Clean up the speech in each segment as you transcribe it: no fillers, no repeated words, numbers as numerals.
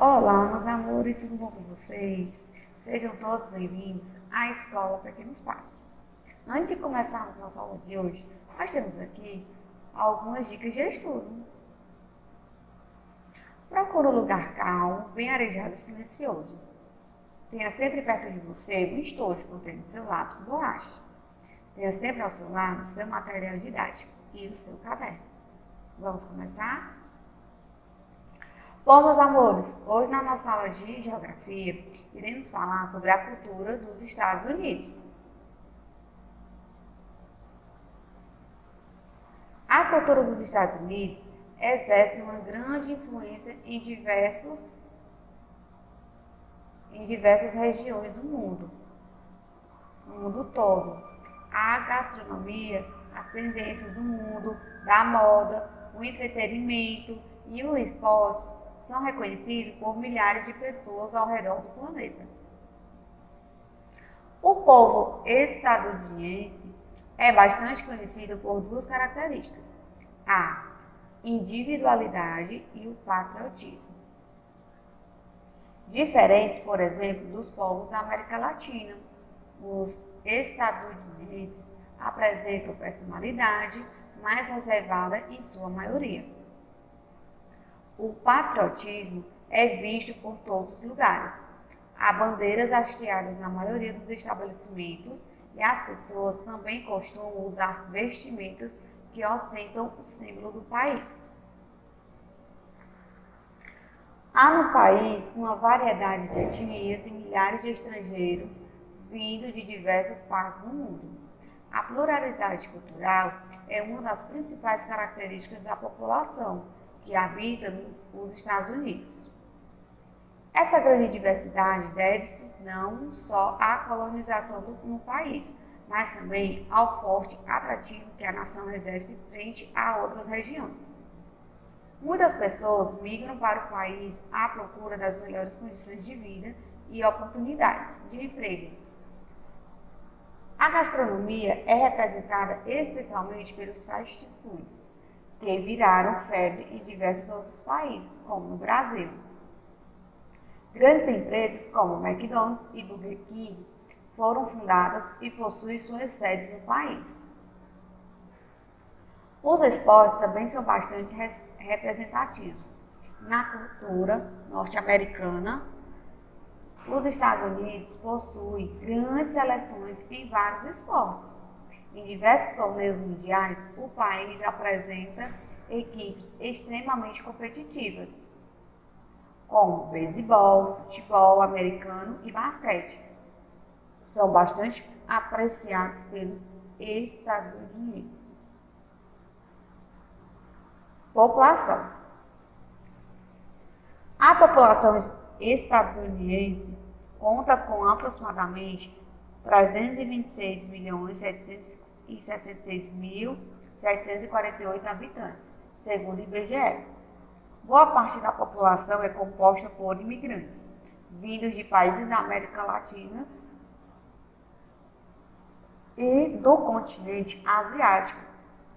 Olá, meus amores, tudo bom com vocês? Sejam todos bem-vindos à Escola Pequeno Espaço. Antes de começarmos nossa aula de hoje, nós temos aqui algumas dicas de estudo. Procure um lugar calmo, bem arejado e silencioso. Tenha sempre perto de você um estojo contendo seu lápis e borracha. Tenha sempre ao seu lado seu material didático e o seu caderno. Vamos começar? Bom, meus amores, hoje na nossa aula de Geografia, iremos falar sobre a cultura dos Estados Unidos. A cultura dos Estados Unidos exerce uma grande influência em diversas regiões do mundo, no mundo todo. A gastronomia, as tendências do mundo, da moda, o entretenimento e o esporte são reconhecidos por milhares de pessoas ao redor do planeta. O povo estadunidense é bastante conhecido por duas características: a individualidade e o patriotismo. Diferentes, por exemplo, dos povos da América Latina, os estadunidenses apresentam personalidade mais reservada em sua maioria. O patriotismo é visto por todos os lugares. Há bandeiras hasteadas na maioria dos estabelecimentos e as pessoas também costumam usar vestimentas que ostentam o símbolo do país. Há no país uma variedade de etnias e milhares de estrangeiros vindo de diversas partes do mundo. A pluralidade cultural é uma das principais características da população que habita nos Estados Unidos. Essa grande diversidade deve-se não só à colonização no país, mas também ao forte atrativo que a nação exerce frente a outras regiões. Muitas pessoas migram para o país à procura das melhores condições de vida e oportunidades de emprego. A gastronomia é representada especialmente pelos fast foods, que viraram febre em diversos outros países, como no Brasil. Grandes empresas como McDonald's e Burger King foram fundadas e possuem suas sedes no país. Os esportes também são bastante representativos. Na cultura norte-americana, os Estados Unidos possuem grandes seleções em vários esportes. Em diversos torneios mundiais, o país apresenta equipes extremamente competitivas, como beisebol, futebol americano e basquete. São bastante apreciados pelos estadunidenses. População. A população estadunidense conta com aproximadamente 326.766.748 habitantes, segundo o IBGE. Boa parte da população é composta por imigrantes, vindos de países da América Latina e do continente asiático,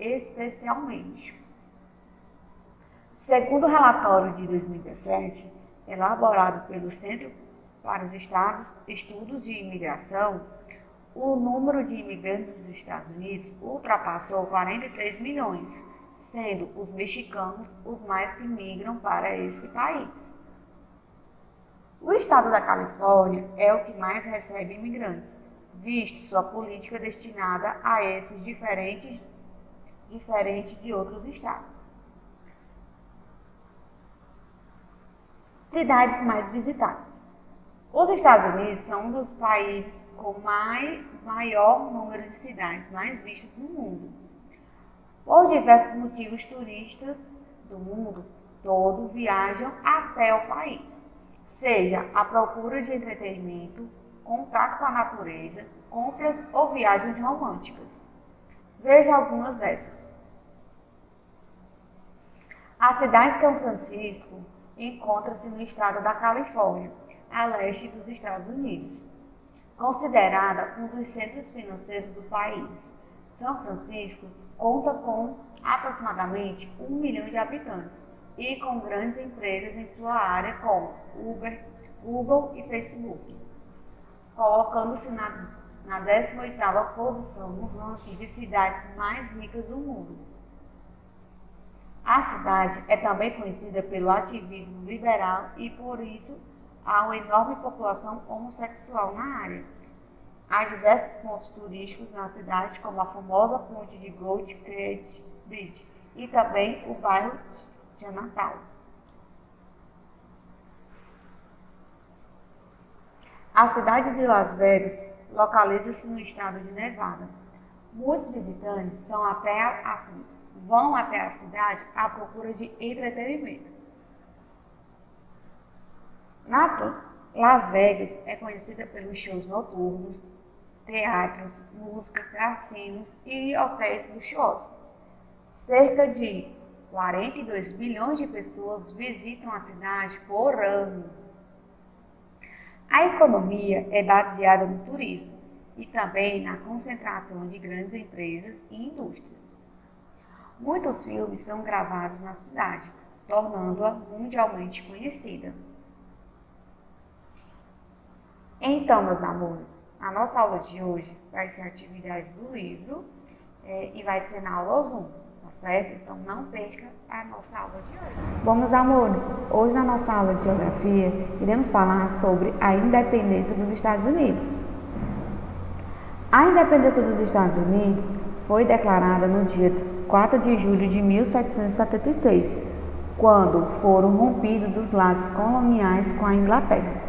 especialmente. Segundo o relatório de 2017, elaborado pelo Centro para os Estudos de Imigração, o número de imigrantes dos Estados Unidos ultrapassou 43 milhões, sendo os mexicanos os mais que migram para esse país. O estado da Califórnia é o que mais recebe imigrantes, visto sua política destinada a esses diferente de outros estados. Cidades mais visitadas. Os Estados Unidos são um dos países com maior número de cidades mais vistas no mundo. Por diversos motivos, turistas do mundo todo viajam até o país, seja à procura de entretenimento, contato com a natureza, compras ou viagens românticas. Veja algumas dessas. A cidade de São Francisco encontra-se no estado da Califórnia, a leste dos Estados Unidos. Considerada um dos centros financeiros do país, São Francisco conta com aproximadamente 1 milhão de habitantes, e com grandes empresas em sua área como Uber, Google e Facebook, colocando-se na 18ª posição no ranking de cidades mais ricas do mundo. A cidade é também conhecida pelo ativismo liberal e, por isso, há uma enorme população homossexual na área. Há diversos pontos turísticos na cidade, como a famosa ponte de Gold Coast Bridge e também o bairro de Natal. A cidade de Las Vegas localiza-se no estado de Nevada. Muitos visitantes vão até a cidade à procura de entretenimento. Las Vegas é conhecida pelos shows noturnos, teatros, música, cassinos e hotéis luxuosos. Cerca de 42 bilhões de pessoas visitam a cidade por ano. A economia é baseada no turismo e também na concentração de grandes empresas e indústrias. Muitos filmes são gravados na cidade, tornando-a mundialmente conhecida. Então, meus amores, a nossa aula de hoje vai ser atividades do livro e vai ser na aula Zoom, tá certo? Então, não perca a nossa aula de hoje. Bom, meus amores, hoje na nossa aula de Geografia, iremos falar sobre a independência dos Estados Unidos. A independência dos Estados Unidos foi declarada no dia 4 de julho de 1776, quando foram rompidos os laços coloniais com a Inglaterra.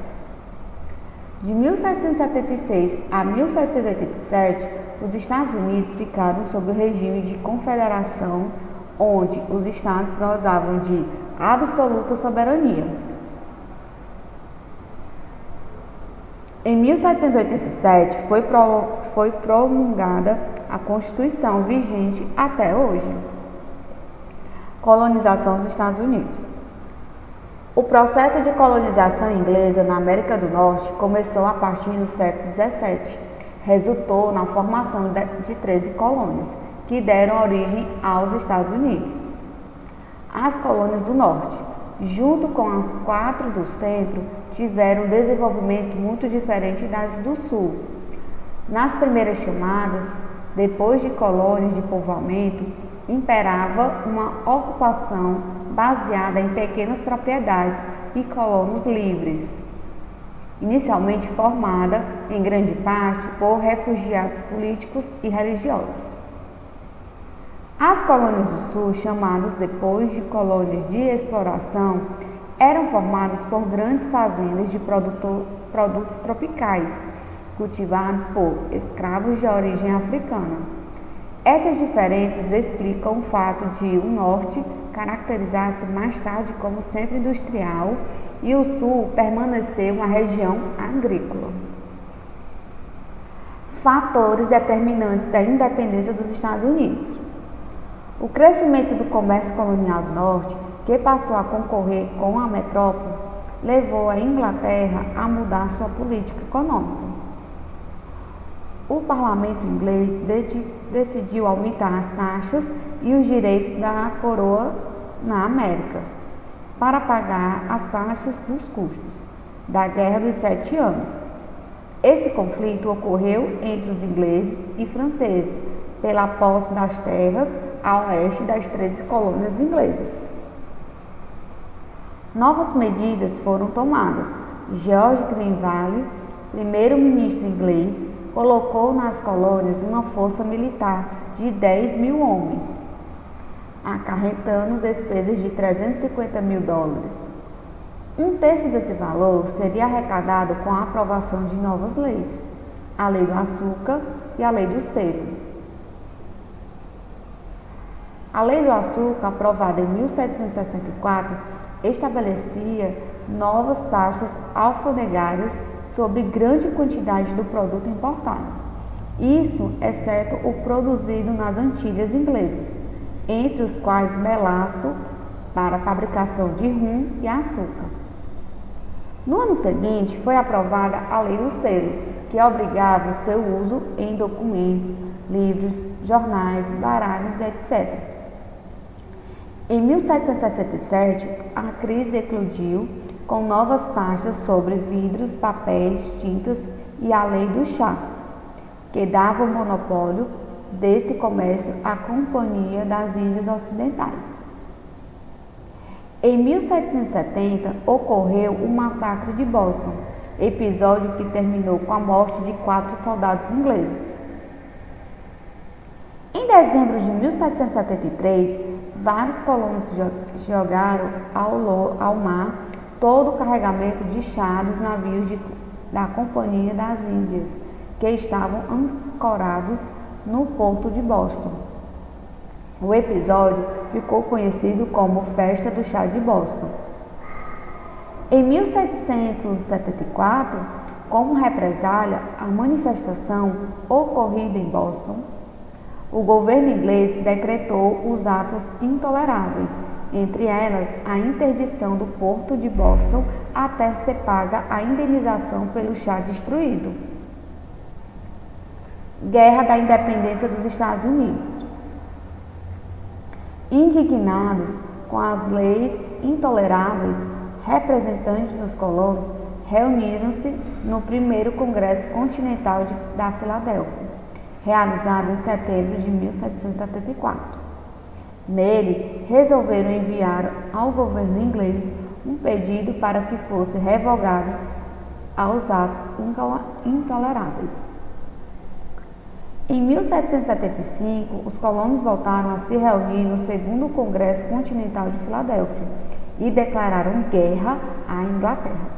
De 1776 a 1787, os Estados Unidos ficaram sob o regime de confederação, onde os estados gozavam de absoluta soberania. Em 1787, foi promulgada a Constituição vigente até hoje. Colonização dos Estados Unidos. O processo de colonização inglesa na América do Norte começou a partir do século XVII. Resultou na formação de 13 colônias, que deram origem aos Estados Unidos. As colônias do Norte, junto com as 4 do Centro, tiveram um desenvolvimento muito diferente das do Sul. Nas primeiras chamadas, depois de colônias de povoamento, imperava uma ocupação baseada em pequenas propriedades e colonos livres, inicialmente formada, em grande parte, por refugiados políticos e religiosos. As colônias do Sul, chamadas depois de colônias de exploração, eram formadas por grandes fazendas de produtos tropicais, cultivados por escravos de origem africana. Essas diferenças explicam o fato de o Norte caracterizar-se mais tarde como centro industrial e o Sul permanecer uma região agrícola. Fatores determinantes da independência dos Estados Unidos. O crescimento do comércio colonial do Norte, que passou a concorrer com a metrópole, levou a Inglaterra a mudar sua política econômica. O parlamento inglês decidiu aumentar as taxas e os direitos da coroa na América, para pagar as taxas dos custos da Guerra dos 7 Anos. Esse conflito ocorreu entre os ingleses e franceses, pela posse das terras a oeste das 13 colônias inglesas. Novas medidas foram tomadas. George Grenville, primeiro-ministro inglês, colocou nas colônias uma força militar de 10 mil homens, acarretando despesas de 350 mil dólares. Um terço desse valor seria arrecadado com a aprovação de novas leis, a Lei do Açúcar e a Lei do Selo. A Lei do Açúcar, aprovada em 1764, estabelecia novas taxas alfandegárias sobre grande quantidade do produto importado. Isso exceto o produzido nas Antilhas Inglesas, entre os quais melaço para a fabricação de rum e açúcar. No ano seguinte, foi aprovada a Lei do Selo, que obrigava seu uso em documentos, livros, jornais, baralhos, etc. Em 1767, a crise eclodiu com novas taxas sobre vidros, papéis, tintas e a lei do chá, que dava o monopólio desse comércio à Companhia das Índias Ocidentais. Em 1770, ocorreu o massacre de Boston, episódio que terminou com a morte de 4 soldados ingleses. Em dezembro de 1773, vários colonos jogaram ao mar todo o carregamento de chá dos navios da Companhia das Índias, que estavam ancorados no porto de Boston. O episódio ficou conhecido como Festa do Chá de Boston. Em 1774, como represália à manifestação ocorrida em Boston, o governo inglês decretou os atos intoleráveis, entre elas a interdição do porto de Boston até ser paga a indenização pelo chá destruído. Guerra da Independência dos Estados Unidos. Indignados com as leis intoleráveis, representantes dos colonos reuniram-se no primeiro Congresso Continental da Filadélfia, realizado em setembro de 1774. Nele, resolveram enviar ao governo inglês um pedido para que fossem revogados aos atos intoleráveis. Em 1775, os colonos voltaram a se reunir no segundo Congresso Continental de Filadélfia e declararam guerra à Inglaterra.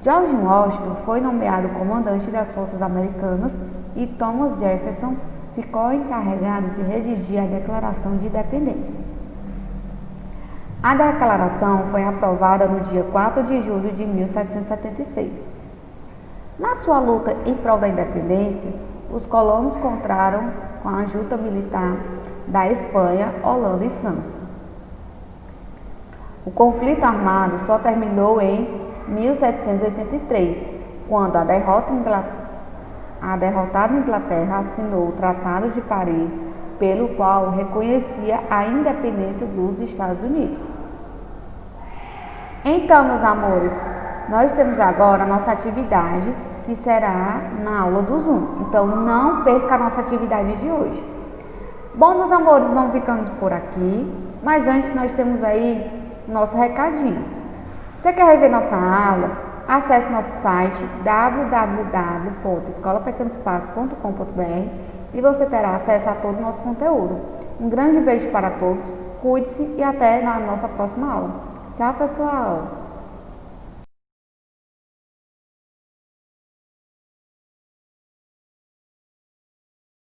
George Washington foi nomeado comandante das forças americanas e Thomas Jefferson ficou encarregado de redigir a Declaração de Independência. A declaração foi aprovada no dia 4 de julho de 1776. Na sua luta em prol da independência, os colonos contaram com a ajuda militar da Espanha, Holanda e França. O conflito armado só terminou em 1783, quando a derrotada Inglaterra assinou o Tratado de Paris, pelo qual reconhecia a independência dos Estados Unidos. Então, meus amores, nós temos agora a nossa atividade, que será na aula do Zoom. Então, não perca a nossa atividade de hoje. Bom, meus amores, vamos ficando por aqui. Mas antes, nós temos aí nosso recadinho. Você quer rever nossa aula? Acesse nosso site www.escolapequenosepassos.com.br e você terá acesso a todo o nosso conteúdo. Um grande beijo para todos, cuide-se e até na nossa próxima aula. Tchau, pessoal!